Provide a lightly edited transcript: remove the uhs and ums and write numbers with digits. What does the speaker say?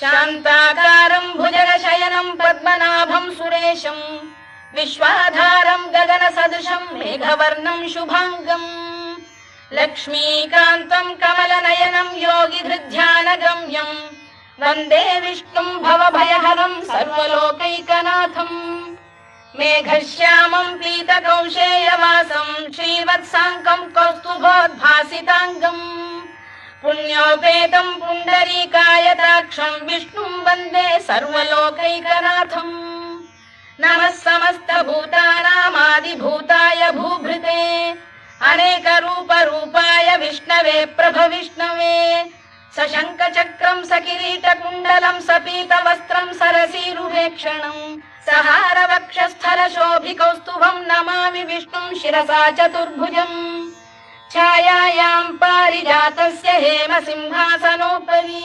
शान्ताकारं भुजगशयनं पद्मनाभं सुरेशं विश्वाधारं गगनसदृशं मेघवर्णं शुभांगं लक्ष्मीकान्तं कमलनयनं योगिधृध्यानगम्यं वन्दे विष्णुं भवभयहरं सर्वलोकैकनाथम् मेघश्यामं पीतकौशेयवासं श्रीवत्साङ्कं कौस्तुभोद्भासिताङ्गम् पुण्योपेतं पुण्डरीकायताक्षं विष्णुं वन्दे सर्वलोकैकनाथम् नमः समस्तभूतानामादिभूताय भूभृते अनेकरूपरूपाय विष्णवे प्रभविष्णवे सशङ्खचक्रं सकिरीटकुण्डलं सपीतवस्त्रं सरसीरुहेक्षणं सहारवक्षस्थलशोभिकौस्तुभं नमामि विष्णुं शिरसा चतुर्भुजम् छायायां पारिजातस्य हेमसिंहासनोपरि